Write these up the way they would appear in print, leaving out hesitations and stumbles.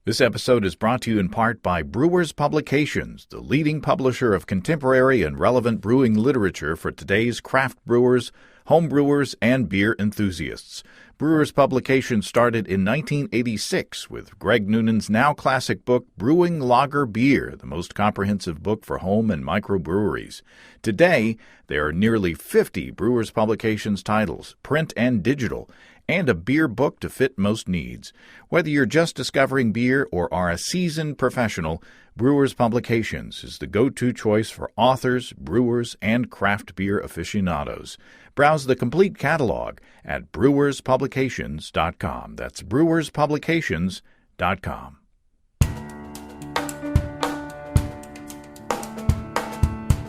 This episode is brought to you in part by Brewers Publications, the leading publisher of contemporary and relevant brewing literature for today's craft brewers, homebrewers, and beer enthusiasts. Brewers Publications started in 1986 with Greg Noonan's now classic book, Brewing Lager Beer, the most comprehensive book for home and microbreweries. Today, there are nearly 50 Brewers Publications titles, print and digital, and a beer book to fit most needs. Whether you're just discovering beer or are a seasoned professional, Brewers Publications is the go-to choice for authors, brewers, and craft beer aficionados. Browse the complete catalog at brewerspublications.com. That's brewerspublications.com.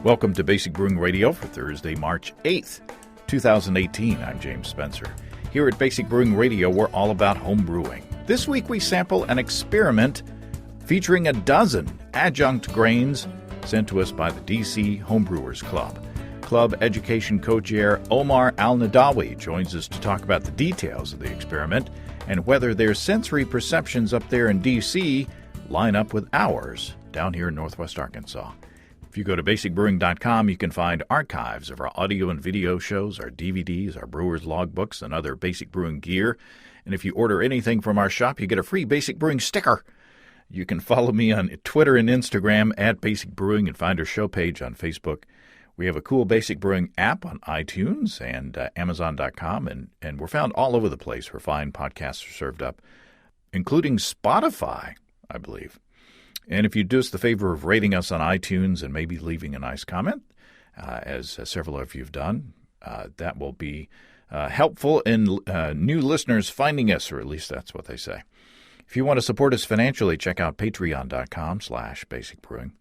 Welcome to Basic Brewing Radio for Thursday, March 8th, 2018. I'm James Spencer. Here at Basic Brewing Radio, we're all about home brewing. This week we sample an experiment featuring a dozen adjunct grains sent to us by the DC Homebrewers Club. Club education co-chair Omar Al-Nidawi joins us to talk about the details of the experiment and whether their sensory perceptions up there in DC line up with ours down here in Northwest Arkansas. If you go to basicbrewing.com, you can find archives of our audio and video shows, our DVDs, our brewers' logbooks, and other Basic Brewing gear. And if you order anything from our shop, you get a free Basic Brewing sticker. You can follow me on Twitter and Instagram at Basic Brewing and find our show page on Facebook. We have a cool Basic Brewing app on iTunes and Amazon.com, and we're found all over the place where fine podcasts are served up, including Spotify, I believe. And if you do us the favor of rating us on iTunes and maybe leaving a nice comment, as several of you have done, that will be helpful in new listeners finding us, or at least that's what they say. If you want to support us financially, check out patreon.com/basicbrewing.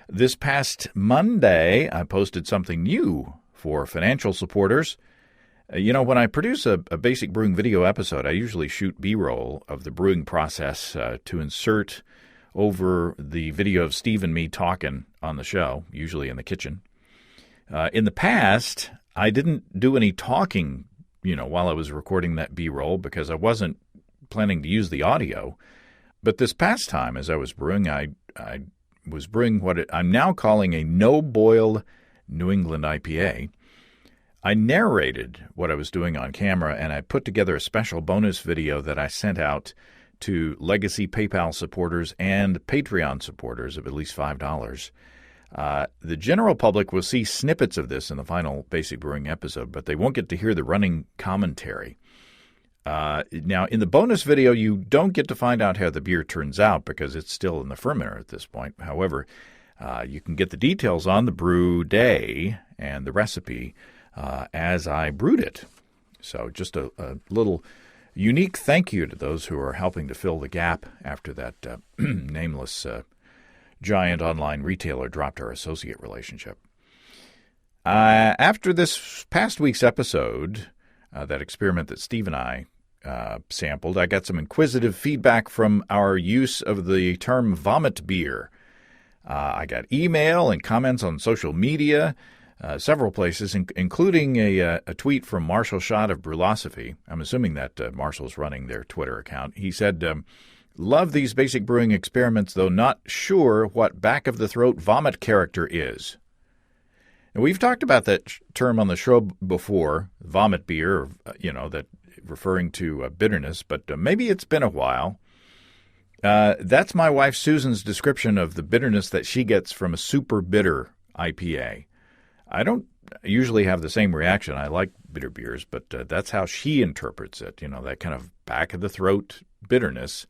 This past Monday, I posted something new for financial supporters. When I produce a Basic Brewing video episode, I usually shoot B-roll of the brewing process to insert over the video of Steve and me talking on the show, usually in the kitchen. In the past, I didn't do any talking, while I was recording that B-roll because I wasn't planning to use the audio. But this past time, as I was brewing, I was brewing what I'm now calling a no-boil New England IPA. I narrated what I was doing on camera, and I put together a special bonus video that I sent out to legacy PayPal supporters and Patreon supporters of at least $5. The general public will see snippets of this in the final Basic Brewing episode, but they won't get to hear the running commentary. Now, in the bonus video, you don't get to find out how the beer turns out because it's still in the fermenter at this point. However, you can get the details on the brew day and the recipe as I brewed it. So just a little unique thank you to those who are helping to fill the gap after that nameless giant online retailer dropped our associate relationship. After this past week's episode, that experiment that Steve and I sampled, I got some inquisitive feedback from our use of the term vomit beer. I got email and comments on social media, several places, including a tweet from Marshall Schott of Brewlosophy. I'm assuming that Marshall's running their Twitter account. He said, love these Basic Brewing experiments, though not sure what back-of-the-throat vomit character is. And we've talked about that term on the show before, vomit beer, that referring to bitterness, but maybe it's been a while. That's my wife Susan's description of the bitterness that she gets from a super bitter IPA. I don't usually have the same reaction. I like bitter beers, but that's how she interprets it. That kind of back-of-the-throat bitterness,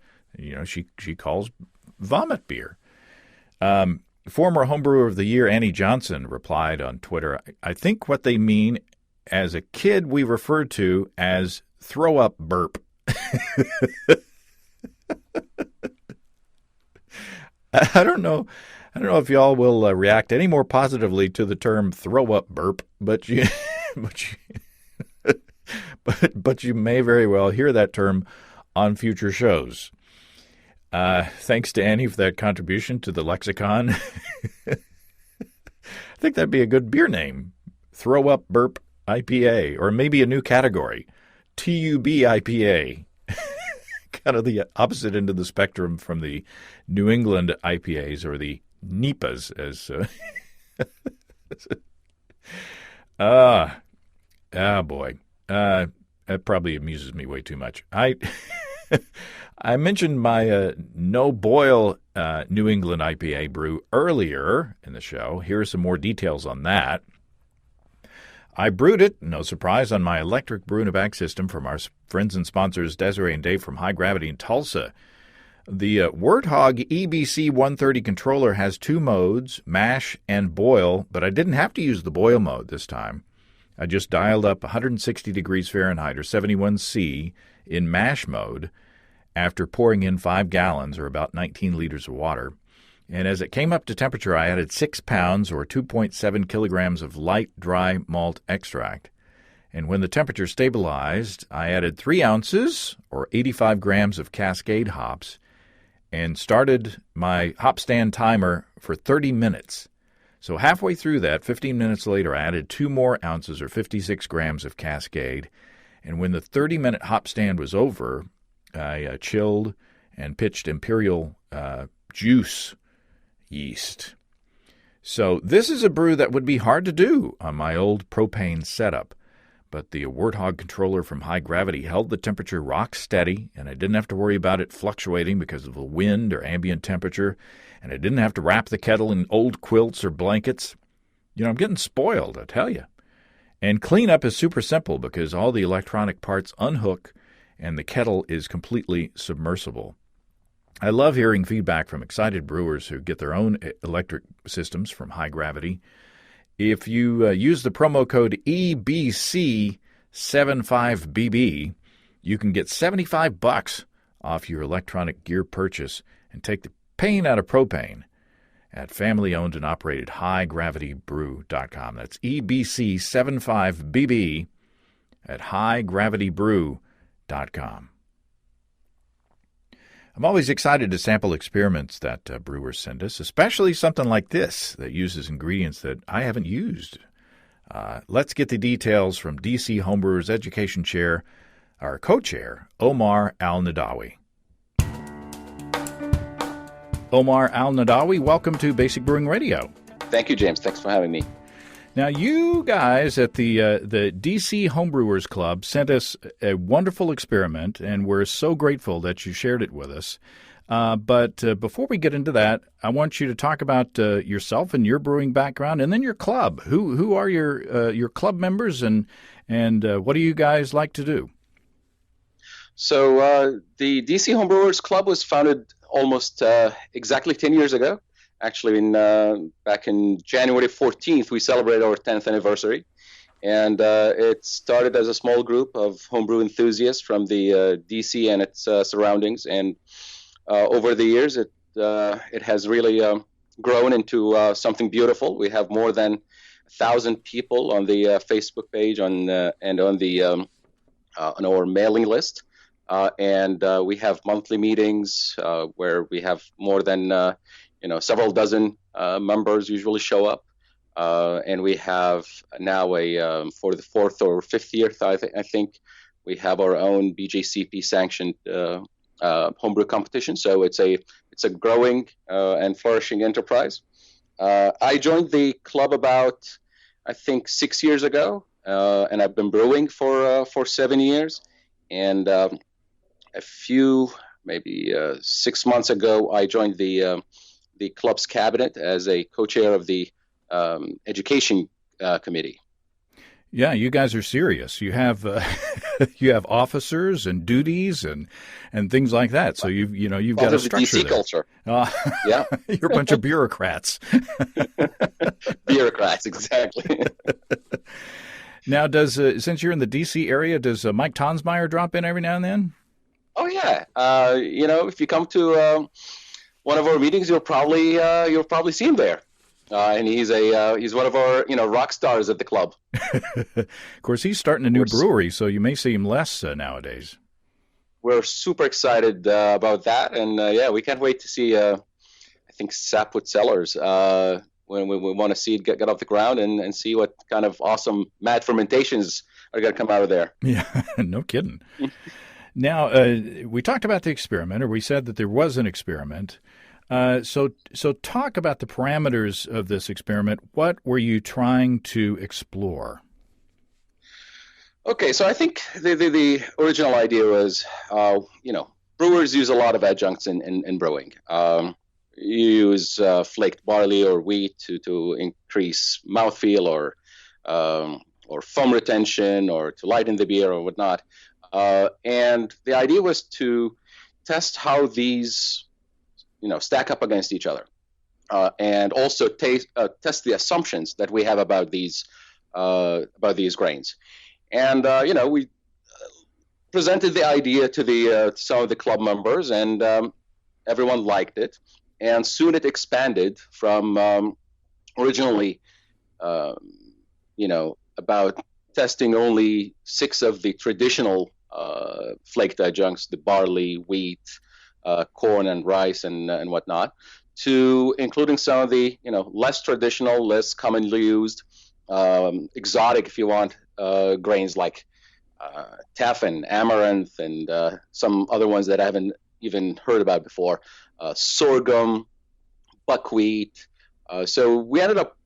she calls vomit beer. Former Homebrewer of the Year Annie Johnson replied on Twitter, I think what they mean as a kid we referred to as throw-up burp. I don't know if y'all will react any more positively to the term "throw-up burp," but you may very well hear that term on future shows. Thanks to Annie for that contribution to the lexicon. I think that'd be a good beer name, Throw-Up Burp IPA, or maybe a new category, TUB IPA. kind of the opposite end of the spectrum from the New England IPAs, or the NEPAs, as boy. That probably amuses me way too much. I mentioned my no boil New England IPA brew earlier in the show. Here are some more details on that. I brewed it, no surprise, on my electric brew in a bag system from our friends and sponsors Desiree and Dave from High Gravity in Tulsa. The Warthog EBC 130 controller has 2 modes, mash and boil, but I didn't have to use the boil mode this time. I just dialed up 160 degrees Fahrenheit, or 71 C, in mash mode after pouring in 5 gallons, or about 19 liters of water. And as it came up to temperature, I added 6 pounds, or 2.7 kilograms of light dry malt extract. And when the temperature stabilized, I added 3 ounces, or 85 grams of Cascade hops, and started my hop stand timer for 30 minutes. So halfway through that, 15 minutes later, I added 2 more ounces, or 56 grams of Cascade. And when the 30-minute hop stand was over, I chilled and pitched Imperial juice yeast. So this is a brew that would be hard to do on my old propane setup. But the Warthog controller from High Gravity held the temperature rock steady, and I didn't have to worry about it fluctuating because of the wind or ambient temperature, and I didn't have to wrap the kettle in old quilts or blankets. You know, I'm getting spoiled, I tell you. And cleanup is super simple because all the electronic parts unhook, and the kettle is completely submersible. I love hearing feedback from excited brewers who get their own electric systems from High Gravity. If you use the promo code EBC75BB, you can get $75 off your electronic gear purchase and take the pain out of propane at family-owned and operated highgravitybrew.com. That's EBC75BB at highgravitybrew.com. I'm always excited to sample experiments that brewers send us, especially something like this that uses ingredients that I haven't used. Let's get the details from DC Homebrewers Education Chair, our co-chair, Omar Al-Nidawi. Omar Al-Nidawi, welcome to Basic Brewing Radio. Thank you, James. Thanks for having me. Now, you guys at the DC Homebrewers Club sent us a wonderful experiment, and we're so grateful that you shared it with us. But before we get into that, I want you to talk about yourself and your brewing background, and then your club. Who are your club members, and what do you guys like to do? So the DC Homebrewers Club was founded almost exactly 10 years ago. Actually, back in January 14th, we celebrated our 10th anniversary. And it started as a small group of homebrew enthusiasts from the DC and its surroundings. And over the years, it has really grown into something beautiful. We have more than 1,000 people on the Facebook page and on our mailing list. And we have monthly meetings where we have more than several dozen members usually show up. And we have now for the 4th or 5th year, I think, we have our own BJCP sanctioned homebrew competition. So it's a growing and flourishing enterprise. I joined the club about, I think, 6 years ago, and I've been brewing for 7 years. And a few, maybe 6 months ago, I joined the club's cabinet as a co-chair of the education committee. Yeah, you guys are serious. You have you have officers and duties and things like that. So you've got a structure. The DC culture. Yeah, you're a bunch of bureaucrats. Bureaucrats, exactly. Now, since you're in the DC area, does Mike Tonsmeyer drop in every now and then? Oh yeah. If you come to one of our meetings, you'll probably see him there. And he's one of our rock stars at the club. Of course, he's starting a new brewery, so you may see him less nowadays. We're super excited about that, and we can't wait to see. I think Sapwood Cellars when we want to see it get off the ground and see what kind of awesome mad fermentations are going to come out of there. Yeah, no kidding. Now, we talked about the experiment, or we said that there was an experiment. So talk about the parameters of this experiment. What were you trying to explore? Okay, so I think the original idea was, brewers use a lot of adjuncts in brewing. You use flaked barley or wheat to increase mouthfeel or foam retention or to lighten the beer or whatnot. And the idea was to test how these, stack up against each other, and also test the assumptions that we have about these grains. And we presented the idea to some of the club members, and everyone liked it. And soon it expanded from originally, about testing only 6 of the traditional flaked adjuncts, the barley, wheat, corn, and rice, and whatnot, to including some of the less traditional, less commonly used, exotic, if you want, grains like teff and amaranth and some other ones that I haven't even heard about before, sorghum, buckwheat. So we ended up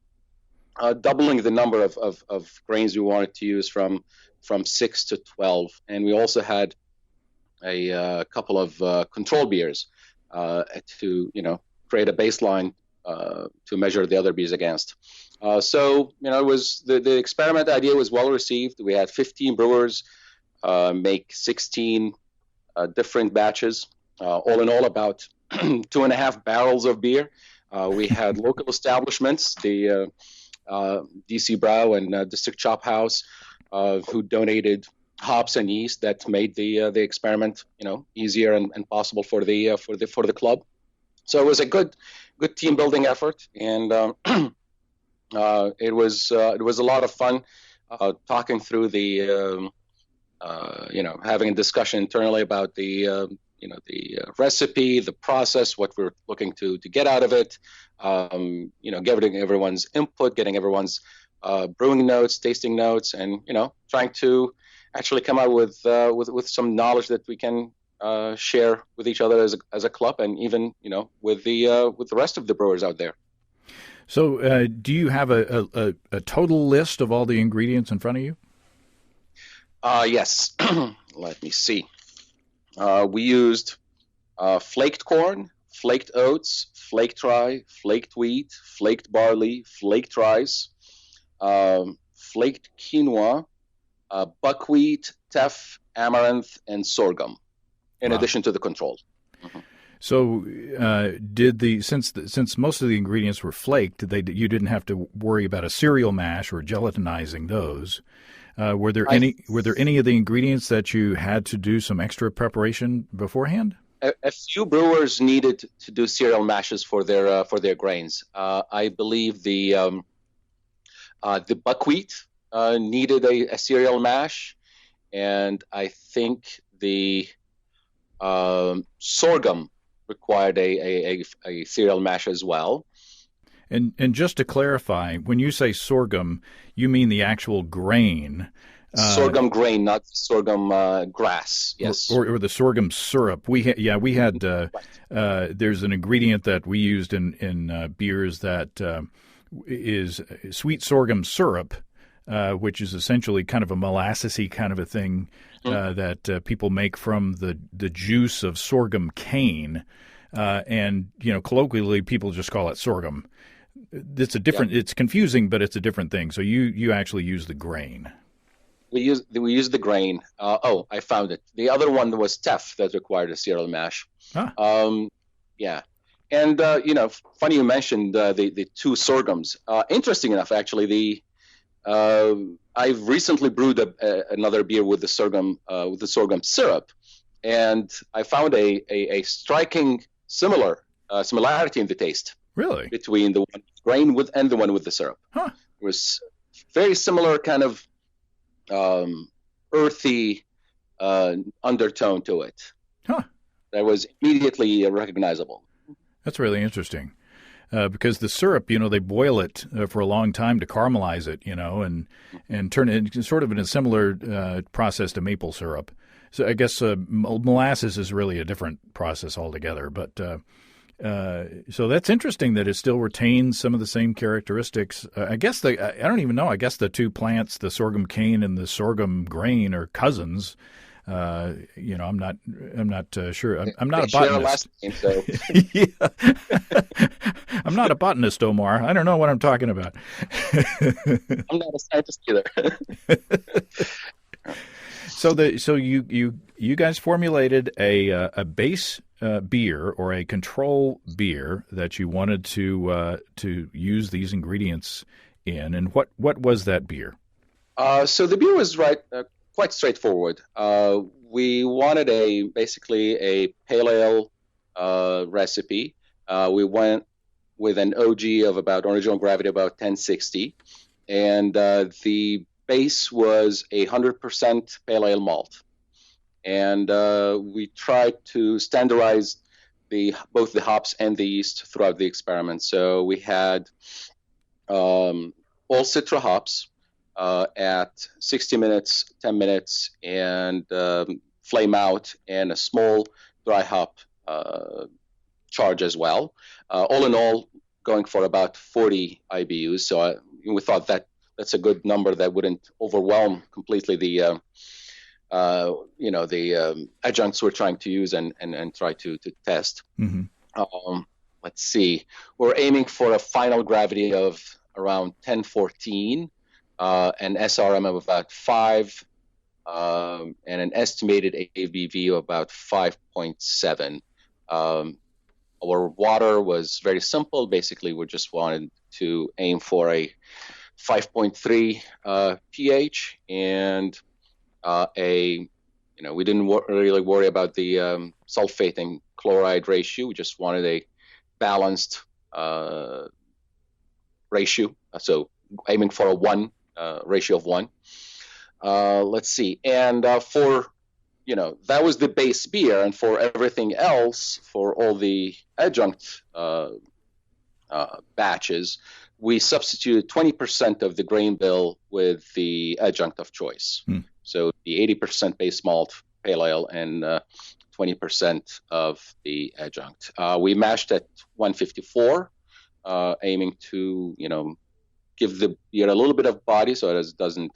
doubling the number of grains we wanted to use from 6 to 12, and we also had a couple of control beers to create a baseline to measure the other beers against. So it was the experiment idea was well received. We had 15 brewers make 16 different batches, all in all about 2.5 barrels of beer. We had local establishments, the DC Brew and District Chop House, who donated hops and yeast that made the experiment easier and possible for the club. So it was a good team building effort, and it was a lot of fun talking through the having a discussion internally about the recipe, the process, what we're looking to get out of it, getting everyone's input, getting everyone's brewing notes, tasting notes, and trying to actually come out with some knowledge that we can share with each other as a club, and even with the rest of the brewers out there. So, do you have a total list of all the ingredients in front of you? Yes. Let me see. We used flaked corn, flaked oats, flaked rye, flaked wheat, flaked barley, flaked rice, flaked quinoa, buckwheat, teff, amaranth, and sorghum, in addition to the control. Mm-hmm. So, since most of the ingredients were flaked, you didn't have to worry about a cereal mash or gelatinizing those. Were there any of the ingredients that you had to do some extra preparation beforehand? A few brewers needed to do cereal mashes for their grains. I believe the buckwheat needed a cereal mash, and I think the sorghum required a cereal mash as well. And just to clarify, when you say sorghum, you mean the actual grain. Sorghum grain, not sorghum grass. Yes, or the sorghum syrup. We had. There's an ingredient that we used in beers that is sweet sorghum syrup, which is essentially kind of a molassesy kind of a thing that people make from the juice of sorghum cane, and colloquially people just call it sorghum. It's a different. Yeah. It's confusing, but it's a different thing. So you actually use the grain. We use the grain. I found it. The other one was teff that required a cereal mash. Huh. Yeah, and funny you mentioned the two sorghums. Interesting enough, actually, I've recently brewed another beer with the sorghum syrup, and I found a striking similarity in the taste. Really? Between the one with grain and the one with the syrup. Huh. It was very similar kind of earthy undertone to it. Huh. That was immediately recognizable. That's really interesting. Because the syrup, they boil it for a long time to caramelize it, and turn it sort of in a similar process to maple syrup. So I guess molasses is really a different process altogether. But so that's interesting that it still retains some of the same characteristics. I guess I don't even know. I guess the two plants, the sorghum cane and the sorghum grain, are cousins. I'm not sure. I'm not a botanist. Name, so. Yeah. I'm not a botanist, Omar. I don't know what I'm talking about. I'm not a scientist either. So you guys formulated a base beer or a control beer that you wanted to use these ingredients in, and what was that beer? So the beer was quite straightforward. We wanted basically a pale ale recipe. We went with an OG of about original gravity about 1060, and the base was 100% pale ale malt. And we tried to standardize both the hops and the yeast throughout the experiment. So we had all Citra hops at 60 minutes, 10 minutes, and flame out, and a small dry hop charge as well. All in all, going for about 40 IBUs. So we thought that's a good number that wouldn't overwhelm completely the adjuncts we're trying to use and try to test. Mm-hmm. Let's see. We're aiming for a final gravity of around 1014. An SRM of about 5, and an estimated ABV of about 5.7. Our water was very simple. Basically, we just wanted to aim for a 5.3 pH, and we didn't really worry about the sulfate and chloride ratio. We just wanted a balanced ratio. So aiming for a 1. Ratio of 1. Let's see. And that was the base beer. And for everything else, for all the adjunct batches, we substituted 20% of the grain bill with the adjunct of choice. So the 80% base malt pale ale and 20% of the adjunct. We mashed at 154, aiming to, give the beer a little bit of body so it doesn't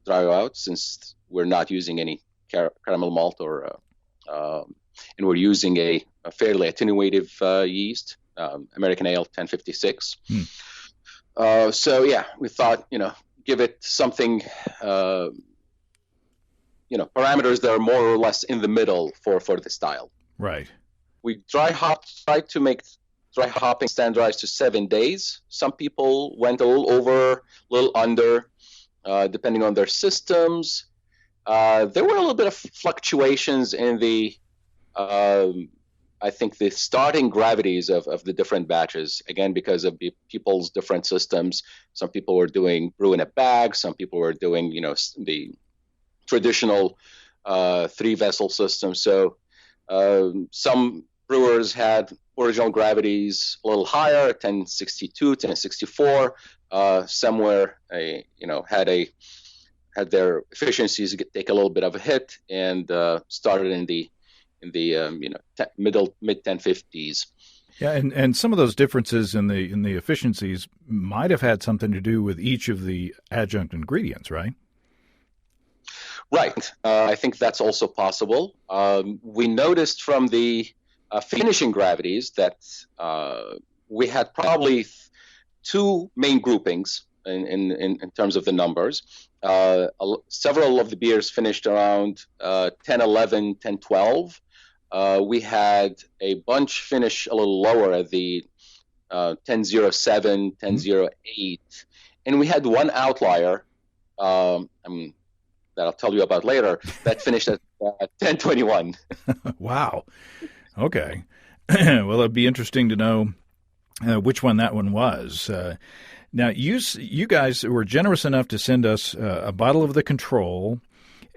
dry out, since we're not using any caramel malt and we're using a fairly attenuative yeast, American Ale 1056. So yeah, we thought, give it something, parameters that are more or less in the middle for the style. Right. We tried to make dry hopping standardized to 7 days. Some people went a little over, a little under, depending on their systems. There were a little bit of fluctuations in I think the starting gravities of the different batches, again, because of people's different systems. Some people were doing brew in a bag. Some people were doing, the traditional 3-vessel system. So some brewers had original gravities a little higher, 1062, 1064. Somewhere, had their efficiencies take a little bit of a hit, and started in the mid 1050s. Yeah, and some of those differences in the efficiencies might have had something to do with each of the adjunct ingredients, right? Right. I think that's also possible. We noticed from the finishing gravities that we had probably 2 main groupings in terms of the numbers. Several of the beers finished around 1011, 1012. We had a bunch finish a little lower at the 1007, 1008. And we had one outlier, that I'll tell you about later, that finished at 1021. Wow. Okay. Well, it'd be interesting to know which one that one was. Now, you guys were generous enough to send us a bottle of the control,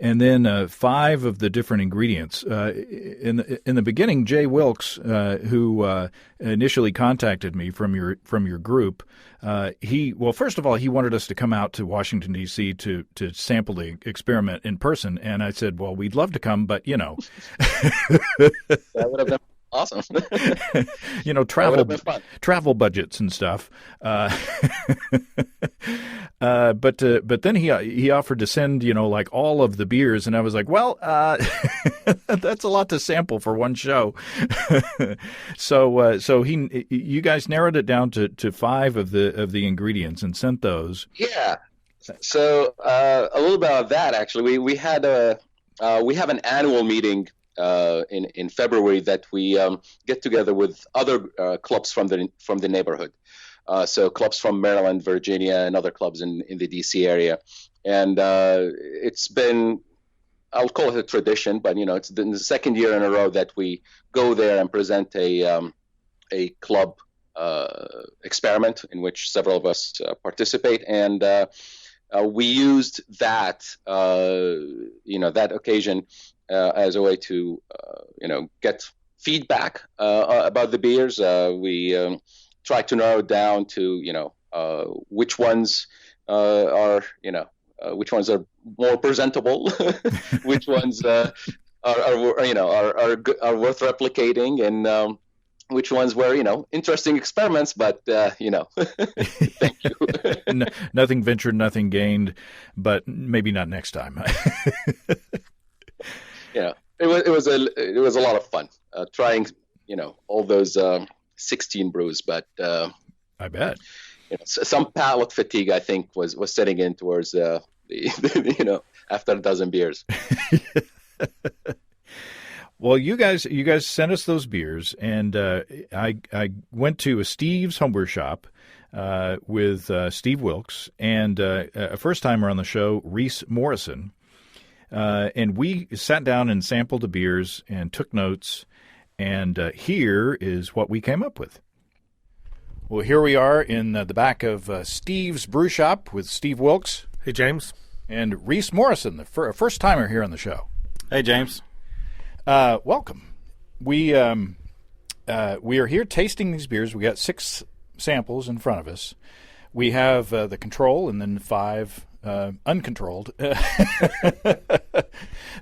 and then 5 of the different ingredients. In the beginning, Jay Wilkes, who initially contacted me from your group, first of all, he wanted us to come out to Washington, D.C. to sample the experiment in person, and I said, well, we'd love to come, but That would have been awesome. travel budgets and stuff. But then he offered to send like all of the beers, and I was like, well, that's a lot to sample for one show. So you guys narrowed it down to 5 of the ingredients and sent those. Yeah. So a little bit about that actually. We have an annual meeting in February that we get together with other clubs from the neighborhood. So clubs from Maryland, Virginia, and other clubs in the DC area. And it's been, I'll call it a tradition, but it's been the second year in a row that we go there and present a club experiment in which several of us participate. And we used that that occasion as a way to get feedback about the beers. We try to narrow down to which ones are more presentable, which ones are worth replicating, and which ones were interesting experiments, but thank you. Nothing ventured, nothing gained, but maybe not next time. It was a lot of fun trying all those 16 brews, but I bet some palate fatigue I think was setting in towards the after a dozen beers. Well, you guys sent us those beers, and I went to a Steve's Homebrew Shop with Steve Wilkes and a first-timer on the show, Reece Morrison, and we sat down and sampled the beers and took notes, and here is what we came up with. Well, here we are in the back of Steve's Brew Shop with Steve Wilkes. Hey, James. And Reece Morrison, the first-timer here on the show. Hey, James. Welcome. We are here tasting these beers. We got 6 samples in front of us. We have the control and then 5 uncontrolled.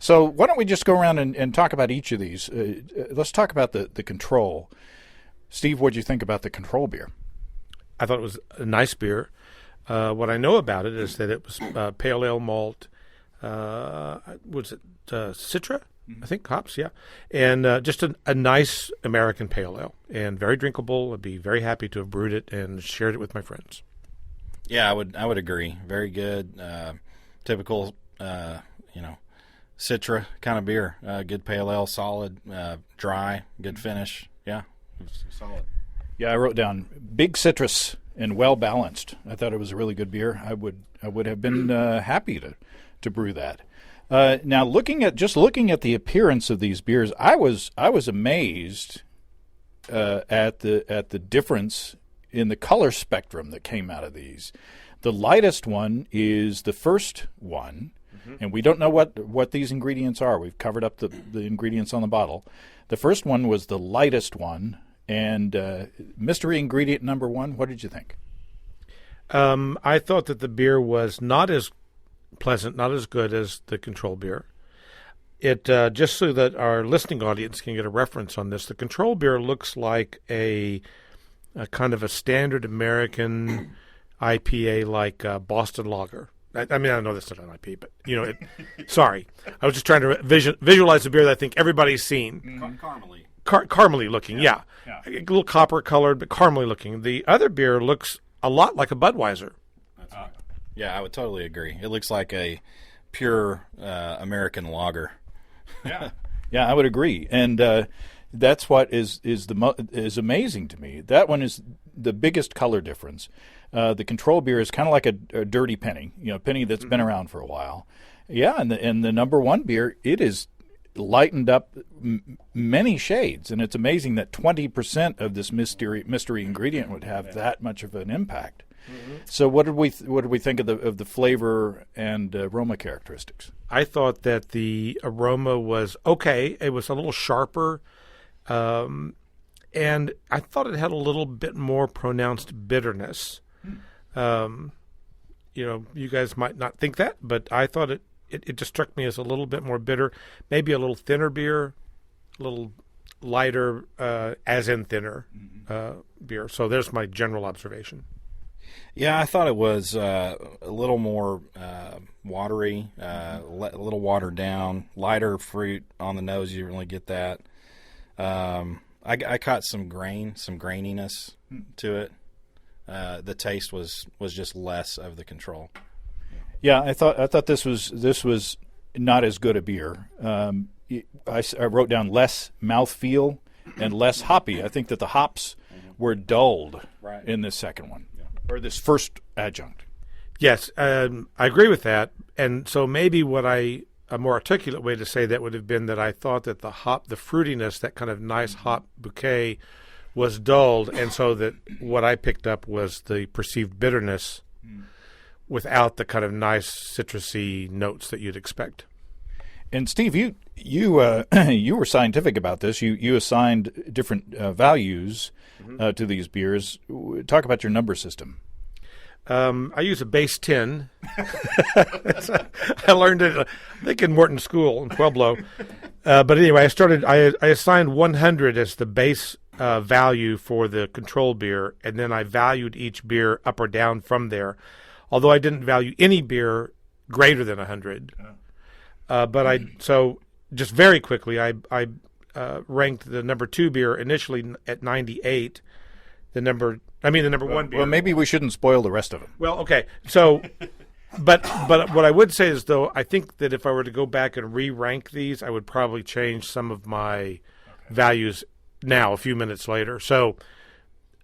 So why don't we just go around and talk about each of these? Let's talk about the control. Steve, what did you think about the control beer? I thought it was a nice beer. What I know about it is that it was pale ale malt. Was it Citra? I think hops, yeah. And just a nice American pale ale, and very drinkable. I'd be very happy to have brewed it and shared it with my friends. Yeah, I would agree. Very good, typical, Citra kind of beer. Good pale ale, solid, dry, good finish. Yeah, it was solid. Yeah, I wrote down big citrus and well balanced. I thought it was a really good beer. I would have been happy to brew that. Now, looking at the appearance of these beers, I was amazed at the difference in the color spectrum that came out of these. The lightest one is the first one, and we don't know what these ingredients are. We've covered up the ingredients on the bottle. The first one was the lightest one, and mystery ingredient number 1. What did you think? I thought that the beer was not as pleasant, not as good as the control beer. It just so that our listening audience can get a reference on this, the control beer looks like a kind of a standard American IPA, like Boston Lager. I mean, I know that's not an IPA, but sorry, I was just trying to visualize the beer that I think everybody's seen. Caramely. Caramely looking, yeah. A little copper colored, but caramely looking. The other beer looks a lot like a Budweiser. That's right. Yeah, I would totally agree. It looks like a pure American lager. Yeah, I would agree, and that's what is amazing to me. That one is the biggest color difference. The control beer is kind of like a dirty penny, penny that's been around for a while. Yeah, and the number 1 beer, it is lightened up many shades, and it's amazing that 20% of this mystery ingredient would have that much of an impact. So what did we think of the flavor and aroma characteristics? I thought that the aroma was okay. It was a little sharper, and I thought it had a little bit more pronounced bitterness. You guys might not think that, but I thought it just struck me as a little bit more bitter, maybe a little thinner beer, a little lighter, as in thinner beer. So there's my general observation. Yeah, I thought it was a little more watery, a little watered down, lighter fruit on the nose. You really get that. I caught some graininess to it. The taste was just less of the control. Yeah, I thought this was not as good a beer. I wrote down less mouthfeel and less hoppy. I think that the hops were dulled in this second one, or this first adjunct. Yes, I agree with that. And so maybe a more articulate way to say that would have been that I thought that the fruitiness, that kind of nice hop bouquet, was dulled, and so that what I picked up was the perceived bitterness without the kind of nice citrusy notes that you'd expect. And Steve, you were scientific about this. You assigned different values to these beers. Talk about your number system. I use a base 10. I learned it, I think, in Morton School in Pueblo. But anyway, I assigned 100 as the base value for the control beer, and then I valued each beer up or down from there, although I didn't value any beer greater than 100. So just very quickly, I ranked the number 2 beer initially at 98. The number 1 beer. Well, maybe we shouldn't spoil the rest of them. Well, okay. So, but what I would say is, though, I think that if I were to go back and re-rank these, I would probably change some of my values now, a few minutes later. So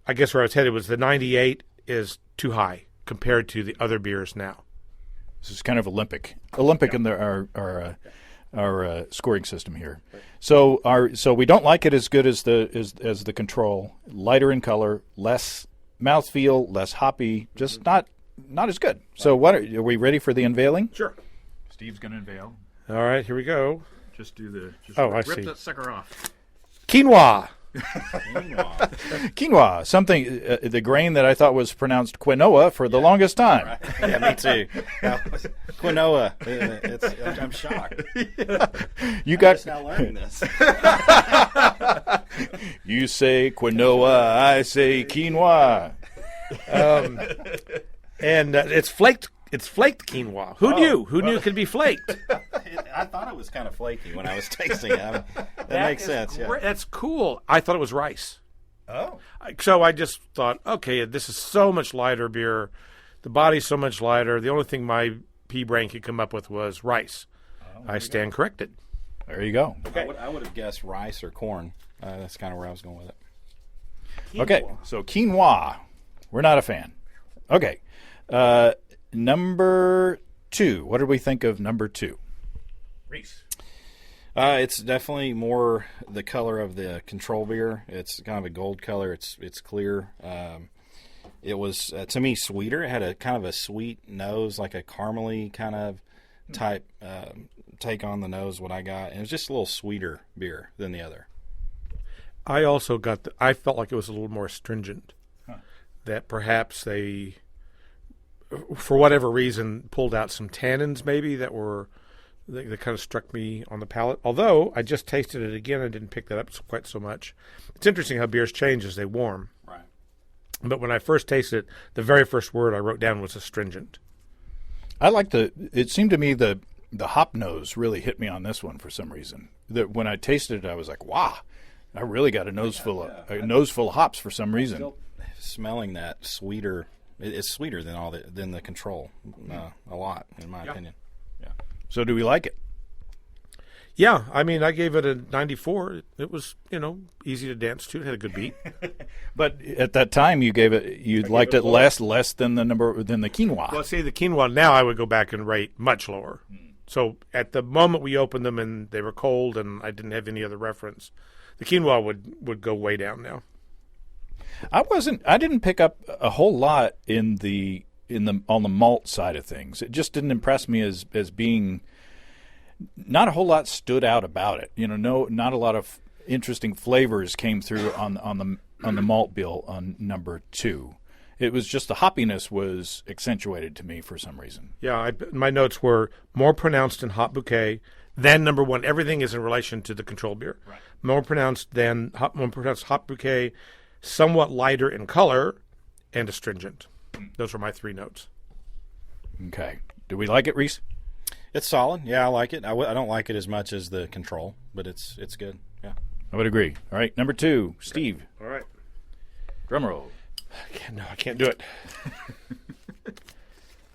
I guess where I was headed was the 98 is too high compared to the other beers now. This is kind of Olympic in our scoring system here. So we don't like it as good as the control. Lighter in color, less mouthfeel, less hoppy, just not as good. So are we ready for the unveiling? Sure. Steve's going to unveil. All right, here we go. Just rip that sucker off. Quinoa. Quinoa, something the grain that I thought was pronounced quinoa for the longest time. Right. Yeah, me too. Quinoa. I'm shocked. You got just now learning this. You say quinoa, I say quinoa. And it's flaked. It's flaked quinoa. Who knew? Who knew it could be flaked? I thought it was kind of flaky when I was tasting it. That makes sense. Yeah. That's cool. I thought it was rice. Oh. So I just thought, okay, this is so much lighter beer. The body's so much lighter. The only thing my pea brain could come up with was rice. I stand corrected. There you go. Okay. I would have guessed rice or corn. That's kind of where I was going with it. Quinoa. Okay, so quinoa. We're not a fan. Okay. Number 2. What did we think of number 2? Reece. It's definitely more the color of the control beer. It's kind of a gold color. It's clear. It was, to me, sweeter. It had a kind of a sweet nose, like a caramely kind of type take on the nose, what I got. And it was just a little sweeter beer than the other. I also I felt like it was a little more astringent. That perhaps they, for whatever reason, pulled out some tannins maybe that kind of struck me on the palate. Although I just tasted it again, I didn't pick that up quite so much. It's interesting how beers change as they warm. Right. But when I first tasted it, the very first word I wrote down was astringent. It seemed to me the hop nose really hit me on this one for some reason. That when I tasted it, I was like, wow, I really got a nose full of hops for some reason. Still smelling that sweeter. It's sweeter than the control, a lot, in my opinion. Yeah. So do we like it? Yeah, I mean, I gave it a 94. It was, easy to dance to. It had a good beat. But at that time, you liked it less than the quinoa. Well, see, the quinoa now I would go back and rate much lower. So at the moment we opened them and they were cold and I didn't have any other reference, the quinoa would go way down now. I didn't pick up a whole lot on the malt side of things. It just didn't impress me as being not a whole lot stood out about it. Not a lot of interesting flavors came through on the malt bill on number 2. It was just the hoppiness was accentuated to me for some reason. Yeah, my notes were more pronounced in Hop Bouquet than number 1. Everything is in relation to the control beer. Right. More pronounced Hop Bouquet, somewhat lighter in color, and astringent. Those were my 3 notes. Okay. Do we like it, Reese? It's solid. Yeah, I like it. I don't like it as much as the control, but it's good. Yeah. I would agree. All right, number 2, Steve. All right. Drum roll. I can't do it.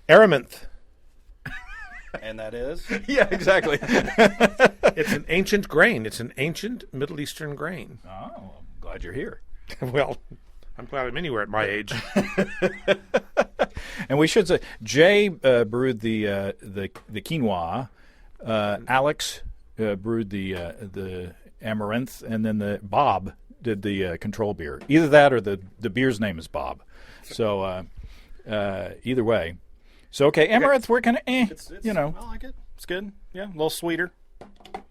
Araminth. And that is? Yeah, exactly. It's an ancient grain. It's an ancient Middle Eastern grain. Oh, I'm glad you're here. Well, I'm glad I'm anywhere at my age. And we should say Jay brewed the quinoa. Alex brewed the amaranth, and then Bob did the control beer. Either that or the beer's name is Bob. So either way. So, okay, amaranth, we're kind of I like it. It's good. Yeah, a little sweeter.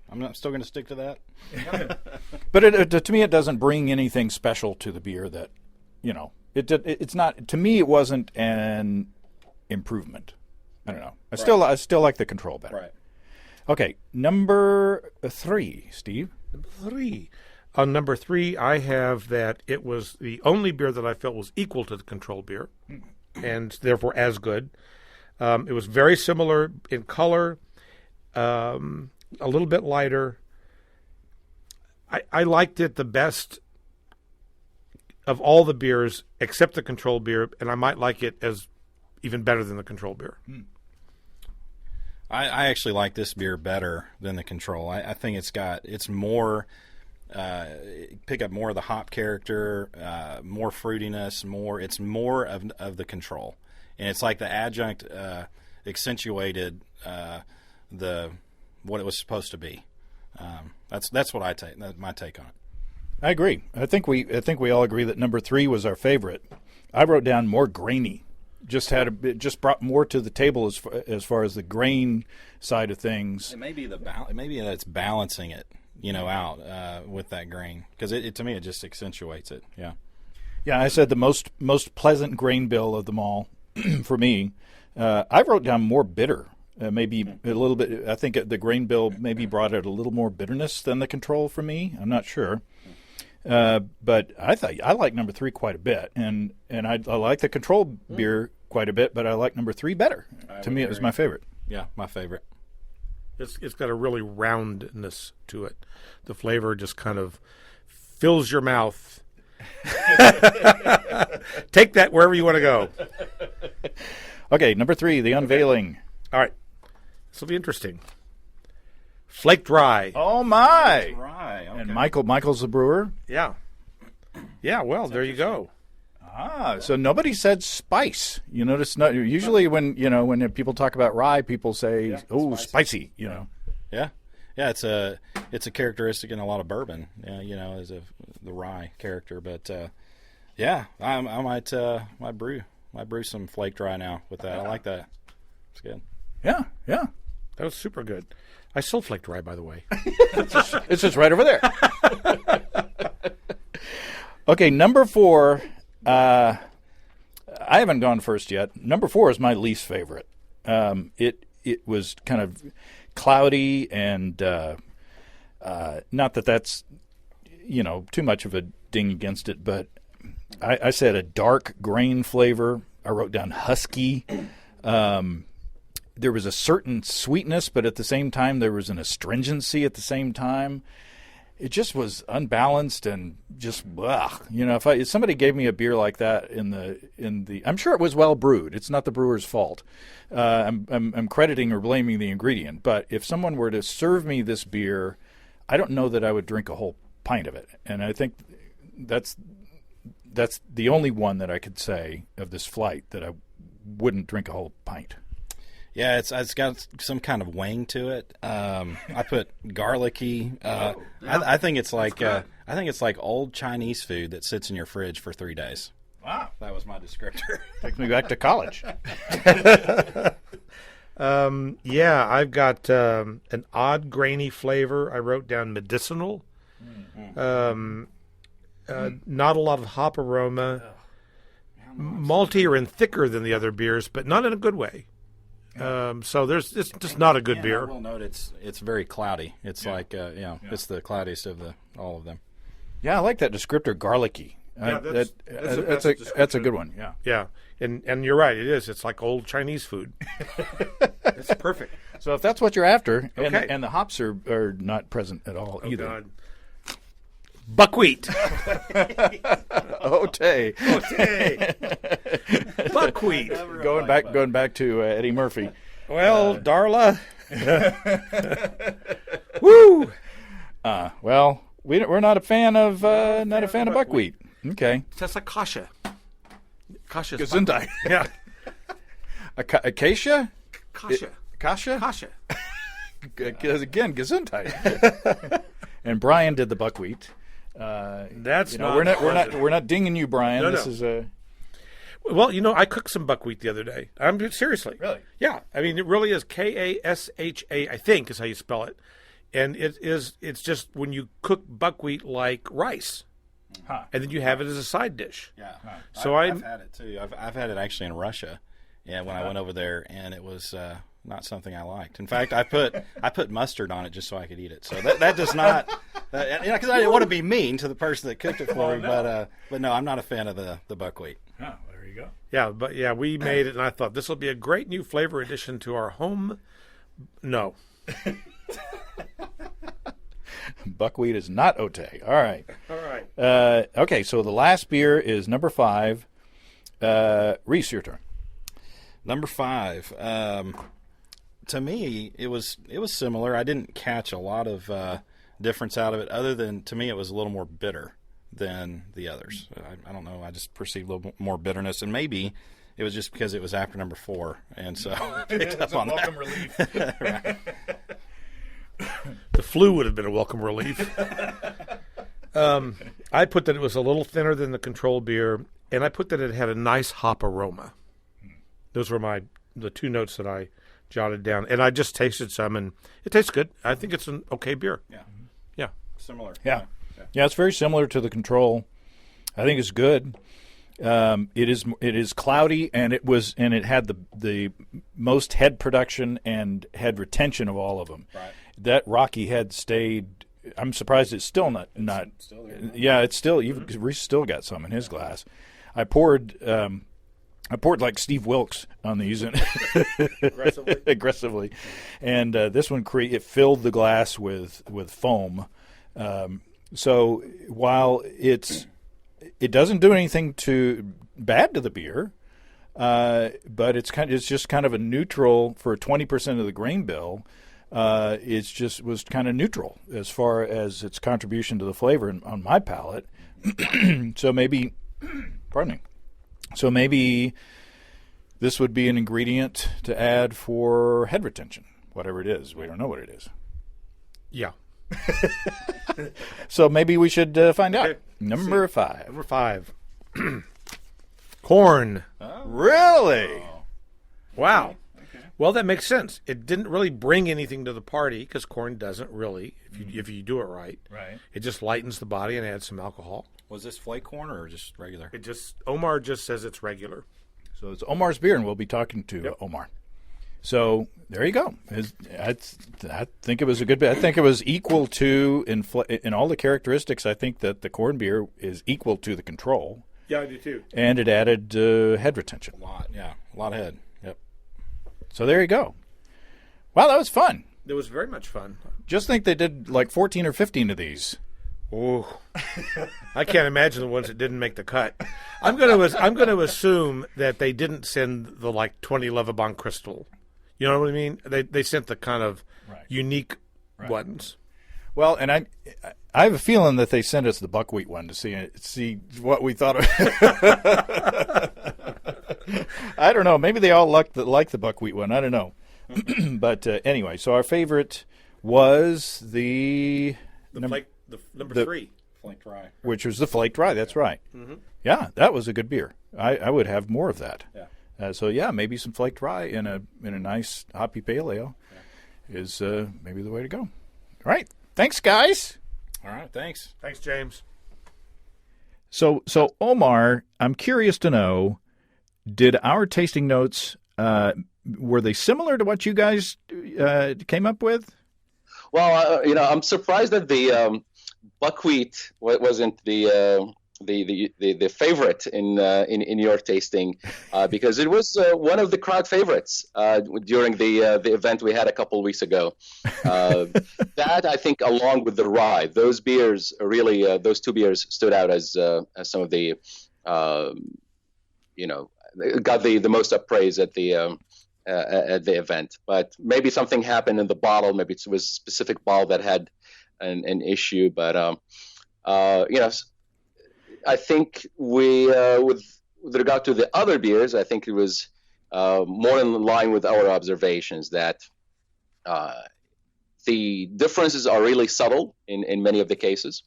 I'm still going to stick to that. But to me, it doesn't bring anything special to the beer that, it's not, to me, it wasn't an improvement. I don't know. I still like the control better. Right. Okay, number 3, Steve. Number 3. On number 3, I have that it was the only beer that I felt was equal to the control beer, and therefore as good. It was very similar in color, a little bit lighter. I liked it the best of all the beers except the control beer, and I might like it as even better than the control beer. I actually like this beer better than the control. I think it's more pick up more of the hop character, more fruitiness, it's more of the control, and it's like the adjunct accentuated what it was supposed to be. That's what I take. That's my take on it. I agree. I think we all agree that number 3 was our favorite. I wrote down more grainy. Just brought more to the table as far as the grain side of things. It may be maybe it's balancing it, out with that grain, because it to me it just accentuates it. Yeah. Yeah, I said the most pleasant grain bill of them all for me. I wrote down more bitter. Maybe a little bit. I think the grain bill maybe brought out a little more bitterness than the control for me. I'm not sure. But I like number 3 quite a bit, and I like the control beer quite a bit, but I like number 3 better. To me, it was my favorite. Yeah, my favorite. It's got a really roundness to it. The flavor just kind of fills your mouth. Take that wherever you want to go. Okay, number 3, the unveiling. All right, this will be interesting. Flaked rye. Oh my! Rye. Okay. And Michael's the brewer. Yeah. Well, there you go. So nobody said spice. You notice, usually when people talk about rye, people say, spicy. Yeah. It's a characteristic in a lot of bourbon. As the rye character. But I might brew some flaked rye now with that. I like that. It's good. Yeah. That was super good. I still flaked rye, by the way. It's just right over there. Okay, number 4. I haven't gone first yet. Number 4 is my least favorite. It was kind of cloudy, and not that that's too much of a ding against it, but I said a dark grain flavor. I wrote down husky. There was a certain sweetness, but at the same time there was an astringency at the same time. It just was unbalanced and just if somebody gave me a beer like that in the I'm sure it was well brewed. It's not the brewer's fault. I'm crediting or blaming the ingredient, but if someone were to serve me this beer, I don't know that I would drink a whole pint of it. And I think that's the only one that I could say of this flight that I wouldn't drink a whole pint. Yeah, it's got some kind of wang to it. I put garlicky. I think it's like old Chinese food that sits in your fridge for 3 days. Wow, that was my descriptor. Takes me back to college. Yeah, I've got an odd grainy flavor. I wrote down medicinal. Not a lot of hop aroma. Maltier and thicker than the other beers, but not in a good way. So it's just not a good beer. I will note it's very cloudy. It's it's the cloudiest of all of them. Yeah, I like that descriptor, garlicky. Yeah, that's a good one. Yeah. Yeah, and you're right. It is. It's like old Chinese food. It's perfect. So if that's what you're after, Okay. and the hops are not present at all either. God. Buckwheat. Ote. Buckwheat. Going back to Eddie Murphy. Well, Darla. Woo. Well, we're not a fan of buckwheat. Okay. That's like kasha. Kasha's Gesundheit. Yeah. Acacia? Kasha. Kasha? Kasha. Again, Gesundheit. And Brian did the buckwheat. That's not. We're not dinging you, Brian. No, this no. is a. Well, I cooked some buckwheat the other day. I'm seriously. Really? Yeah. I mean, it really is Kasha. I think is how you spell it, and it's just when you cook buckwheat like rice, and then you have it as a side dish. Yeah. So I've had it too. I've had it actually in Russia. Yeah, when I went over there, and it was not something I liked. In fact, I put mustard on it just so I could eat it. So that does not, because I didn't want to be mean to the person that cooked it for me. But no, I'm not a fan of the buckwheat. Oh, there you go. Yeah, we made it, and I thought this will be a great new flavor addition to our home. No. Buckwheat is not Ote. All right. All right. Okay, so the last beer is number 5. Reece, your turn. Number 5. To me, it was similar. I didn't catch a lot of difference out of it, other than to me it was a little more bitter than the others. I don't know. I just perceived a little more bitterness, and maybe it was just because it was after number 4, and so I picked up on welcome that. relief. Right. The flu would have been a welcome relief. I put that it was a little thinner than the control beer, and I put that it had a nice hop aroma. Those were the 2 notes that I jotted down, and I just tasted some, and it tastes good. I think it's an okay beer. Yeah. Yeah. Similar. Yeah, it's very similar to the control. I think it's good. It is cloudy, and it had the most head production and head retention of all of them. Right. That rocky head stayed. I'm surprised it's still not. Still there. Yeah, it's still. Reece still got some in his glass. I poured like Steve Wilkes on these aggressively, and this one it filled the glass with foam. So while it doesn't do anything bad to the beer, but it's just kind of a neutral for 20% of the grain bill. Was kind of neutral as far as its contribution to the flavor on my palate. So maybe, pardon me. So maybe this would be an ingredient to add for head retention, whatever it is. We don't know what it is. Yeah. So maybe we should find out. Okay. Number 5. Number 5. Corn. Really? Wow. Well, that makes sense. It didn't really bring anything to the party because corn doesn't really, if you do it right. Right. It just lightens the body and adds some alcohol. Was this flake corn or just regular? Omar just says it's regular. So it's Omar's beer, and we'll be talking to Omar. So there you go. I think it was a good beer. I think it was equal to, in all the characteristics, I think that the corn beer is equal to the control. Yeah, I do too. And it added head retention. A lot of head. Yep. So there you go. Wow, that was fun. It was very much fun. Just think they did like 14 or 15 of these. Oh, I can't imagine the ones that didn't make the cut. I'm going to assume that they didn't send the 20 Levabon Crystal. You know what I mean? They sent the kind of unique ones. Well, and I have a feeling that they sent us the buckwheat one to see what we thought of. I don't know. Maybe they all like the buckwheat one. I don't know. But anyway, so our favorite was the number 3. Flaked rye. Which was the flaked rye. That's right. Mm-hmm. Yeah, that was a good beer. I would have more of that. Yeah. So yeah, maybe some flaked rye in a nice hoppy pale ale is maybe the way to go. All right, thanks guys. All right, thanks. Thanks, James. So Omar, I'm curious to know, did our tasting notes were they similar to what you guys came up with? Well, I'm surprised that the buckwheat wasn't the favorite in your tasting, because it was one of the crowd favorites during the event we had a couple of weeks ago. That, I think, along with the rye, those beers really those two beers stood out as some of the got the most up praise at the event. But maybe something happened in the bottle. Maybe it was a specific bottle that had an issue. But I think we, with regard to the other beers, I think it was more in line with our observations that the differences are really subtle in many of the cases.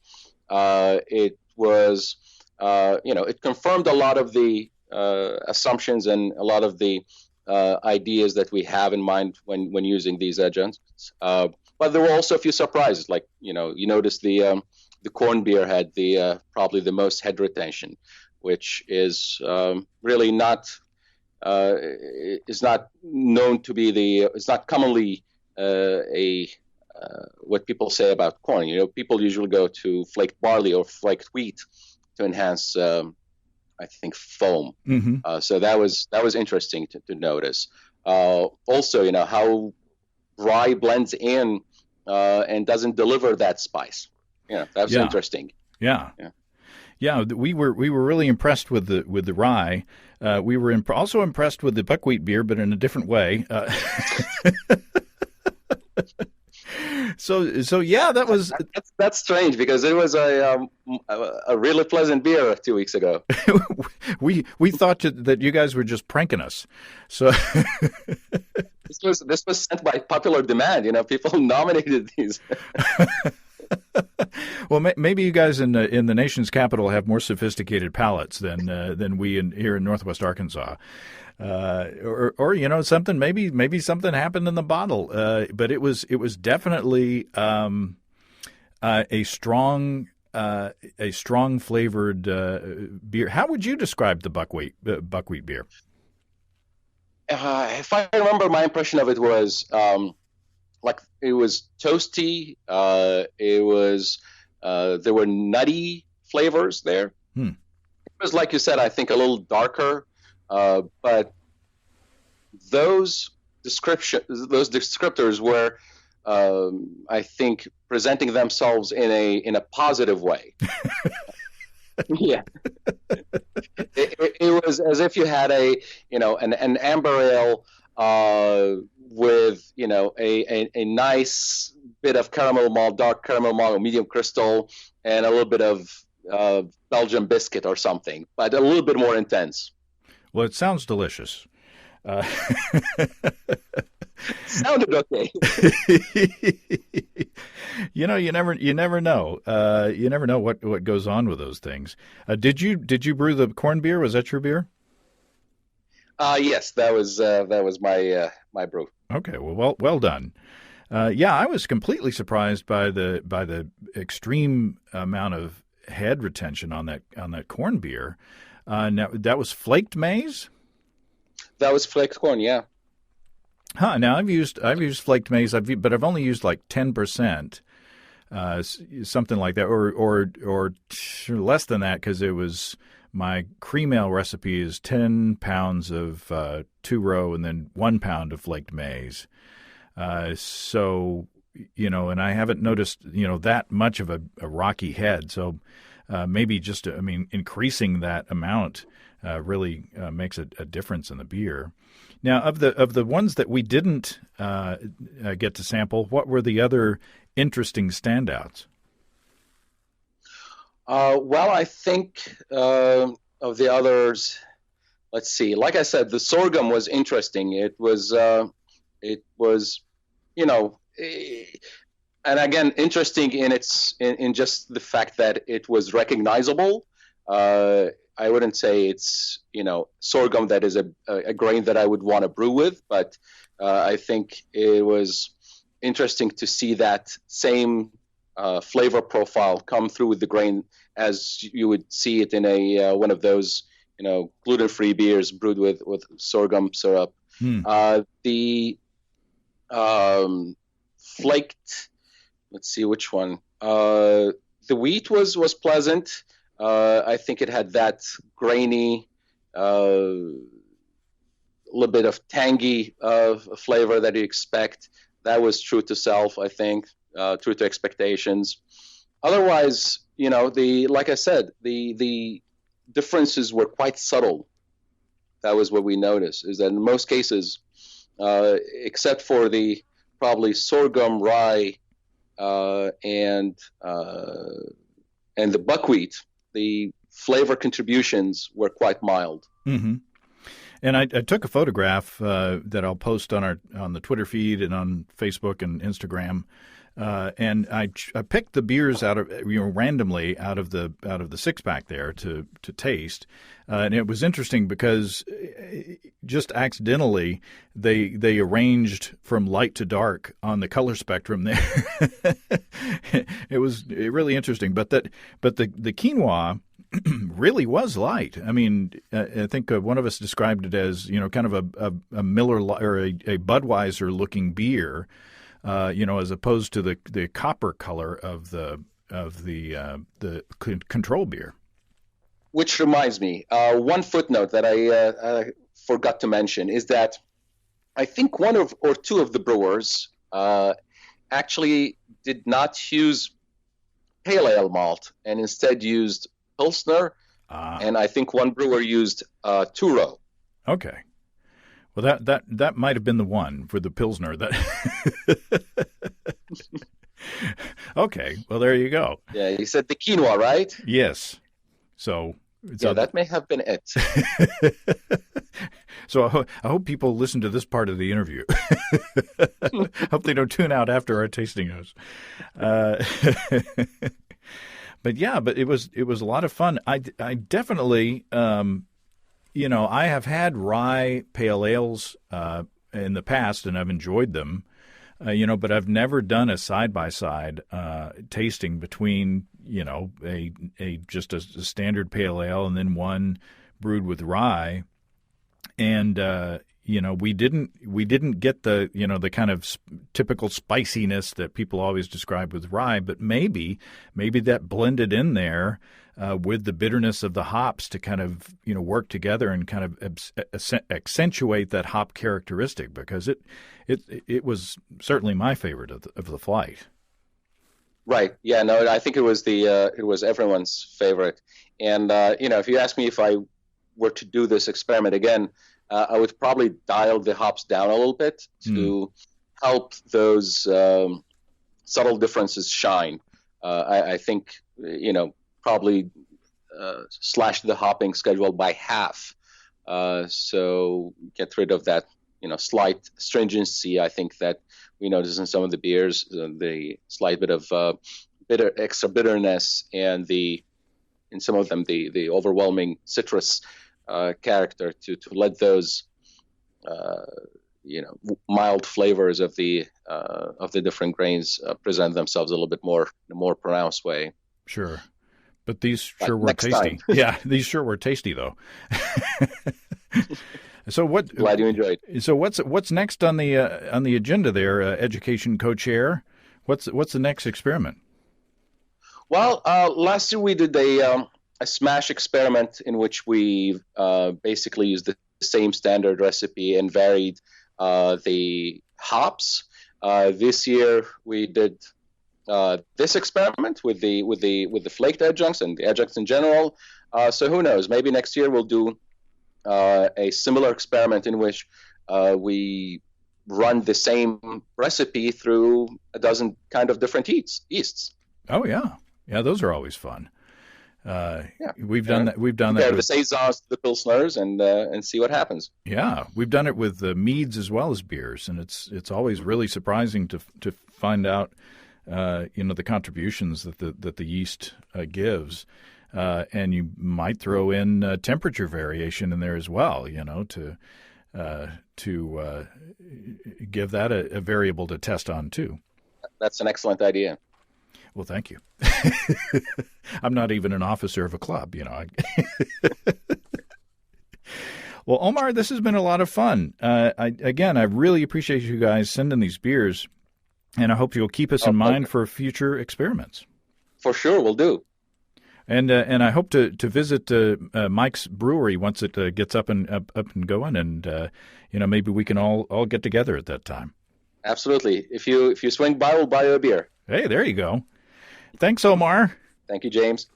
It was, it confirmed a lot of the assumptions and a lot of the ideas that we have in mind when using these adjuncts. But there were also a few surprises, like, you noticed the corn beer had probably the most head retention, which is really not is not known to be it's not commonly what people say about corn. People usually go to flaked barley or flaked wheat to enhance, I think, foam. Mm-hmm. So that was interesting to notice. Also, how rye blends in and doesn't deliver that spice. That's interesting. Yeah. We were really impressed with the rye. We were also impressed with the buckwheat beer, but in a different way. So yeah, that's strange, because it was a really pleasant beer 2 weeks ago. we thought that you guys were just pranking us. So this was sent by popular demand. People nominated these. Well, maybe you guys in the nation's capital have more sophisticated palates than we here in Northwest Arkansas, or something. Maybe something happened in the bottle, but it was definitely a strong flavored beer. How would you describe the buckwheat beer? If I remember, my impression of it was like it was toasty. It was there were nutty flavors there. It was, like you said, I think a little darker, but those descriptors were, I think, presenting themselves in a positive way. Yeah, it was as if you had an amber ale with a nice bit of caramel malt, dark caramel malt, or medium crystal, and a little bit of Belgian biscuit or something, but a little bit more intense. Well, it sounds delicious. Sounded okay. You never know. You never know what goes on with those things. Did you brew the corn beer? Was that your beer? Yes, that was my brew. Okay, well done. Yeah, I was completely surprised by the extreme amount of head retention on that corn beer. Now that was flaked maize. That was flaked corn, yeah. Huh. Now I've used flaked maize, but I've only used like 10%, something like that, or less than that, because it was my cream ale recipe is 10 pounds of 2-row and then 1 pound of flaked maize. So and I haven't noticed that much of a rocky head. So maybe just increasing that amount really makes a difference in the beer. Now, of the ones that we didn't get to sample, what were the other interesting standouts? Well, I think of the others. Let's see. Like I said, the sorghum was interesting. It was, and again, interesting in just the fact that it was recognizable. I wouldn't say it's, sorghum that is a grain that I would want to brew with, but I think it was interesting to see that same flavor profile come through with the grain as you would see it in a one of those gluten-free beers brewed with sorghum syrup. The flaked, let's see which one. The wheat was pleasant. I think it had that grainy, little bit of tangy flavor that you expect. That was true to self, I think, true to expectations. Otherwise, like I said, the differences were quite subtle. That was what we noticed, is that in most cases, except for the probably sorghum, rye, and the buckwheat, the flavor contributions were quite mild. Mm-hmm. And I took a photograph that I'll post on the Twitter feed and on Facebook and Instagram. And I picked the beers out of randomly out of the 6-pack there to taste, and it was interesting because just accidentally they arranged from light to dark on the color spectrum there. It was really interesting, but the quinoa really was light. I mean, I think one of us described it as kind of a Miller or a Budweiser looking beer. As opposed to the copper color of the control beer. Which reminds me, one footnote that I forgot to mention is that I think one or two of the brewers actually did not use pale ale malt and instead used Pilsner, and I think one brewer used Turo. Okay. Well, that might have been the one for the Pilsner. Okay. Well, there you go. Yeah, you said the quinoa, right? Yes. So that may have been it. So I hope people listen to this part of the interview. Hope they don't tune out after our tasting notes. But it was a lot of fun. I definitely. I have had rye pale ales in the past, and I've enjoyed them, but I've never done a side-by-side tasting between, just a standard pale ale and then one brewed with rye. And, we didn't get the, the kind of typical spiciness that people always describe with rye, but maybe that blended in there with the bitterness of the hops to kind of, work together and kind of accentuate that hop characteristic, because it was certainly my favorite of the flight. Right. Yeah. No, I think it was everyone's favorite. And if you ask me if I were to do this experiment again, I would probably dial the hops down a little bit to help those subtle differences shine. I think probably slash the hopping schedule by half, so get rid of that slight stringency. I think that we notice in some of the beers, the slight bit of extra bitterness, and in some of them the overwhelming citrus character to let those mild flavors of the different grains present themselves a little bit more in a more pronounced way. Sure. But these sure were tasty. Yeah, these sure were tasty, though. So glad you enjoyed. So what's next on the agenda there, education co-chair? What's the next experiment? Well, last year we did a smash experiment in which we basically used the same standard recipe and varied the hops. This year we did this experiment with the flaked adjuncts and the adjuncts in general. So who knows? Maybe next year we'll do a similar experiment in which we run the same recipe through a dozen kind of different yeasts. Oh yeah, those are always fun. We've done that. We've done that. Compare the saisons to the pilsners and see what happens. Yeah, we've done it with meads as well as beers, and it's always really surprising to find out the contributions that the yeast gives. And you might throw in temperature variation in there as well, to give that a variable to test on too. That's an excellent idea. Well, thank you. I'm not even an officer of a club, Well, Omar, this has been a lot of fun. I really appreciate you guys sending these beers, and I hope you'll keep us in mind for future experiments. For sure, we'll do. And I hope to visit Mike's brewery once it gets up and going, and maybe we can all get together at that time. Absolutely. If you swing by, we'll buy you a beer. Hey, there you go. Thanks, Omar. Thank you, James.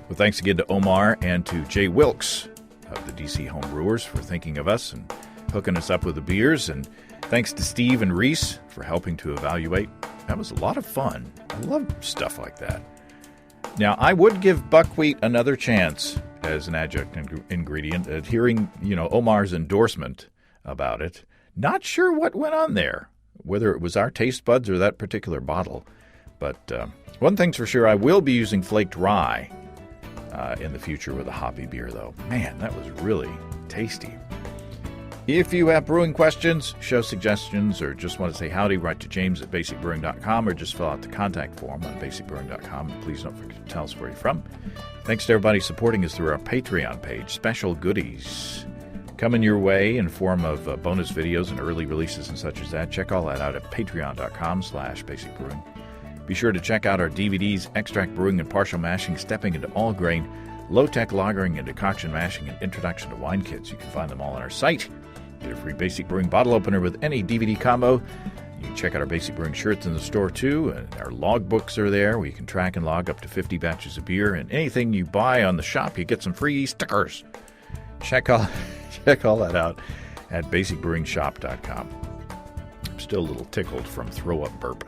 Well, thanks again to Omar and to Jay Wilkes of the DC Homebrewers for thinking of us and hooking us up with the beers. And thanks to Steve and Reece for helping to evaluate. That was a lot of fun. I love stuff like that. Now, I would give buckwheat another chance as an adjunct ingredient. Hearing, Omar's endorsement about it, not sure what went on there, whether it was our taste buds or that particular bottle. But one thing's for sure, I will be using flaked rye in the future with a hoppy beer, though. Man, that was really tasty. If you have brewing questions, show suggestions, or just want to say howdy, write to James at basicbrewing.com or just fill out the contact form on basicbrewing.com. Please don't forget to tell us where you're from. Thanks to everybody supporting us through our Patreon page. Special goodies coming your way in form of bonus videos and early releases and such as that. Check all that out at patreon.com/basicbrewing. Be sure to check out our DVDs, Extract Brewing and Partial Mashing, Stepping into All Grain, Low-Tech Lagering and Decoction Mashing, and Introduction to Wine Kits. You can find them all on our site. Get a free Basic Brewing bottle opener with any DVD combo. You can check out our Basic Brewing shirts in the store, too. And our log books are there, where you can track and log up to 50 batches of beer. And anything you buy on the shop, you get some free stickers. Check all that out at basicbrewingshop.com. I'm still a little tickled from throw-up burp.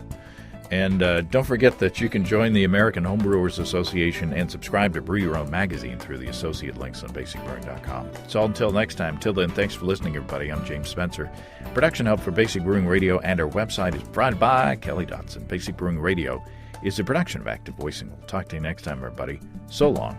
And don't forget that you can join the American Homebrewers Association and subscribe to Brew Your Own magazine through the associate links on basicbrewing.com. So until next time, till then, thanks for listening, everybody. I'm James Spencer. Production help for Basic Brewing Radio and our website is provided by Kelly Dotson. Basic Brewing Radio is a production of Active Voicing. We'll talk to you next time, everybody. So long.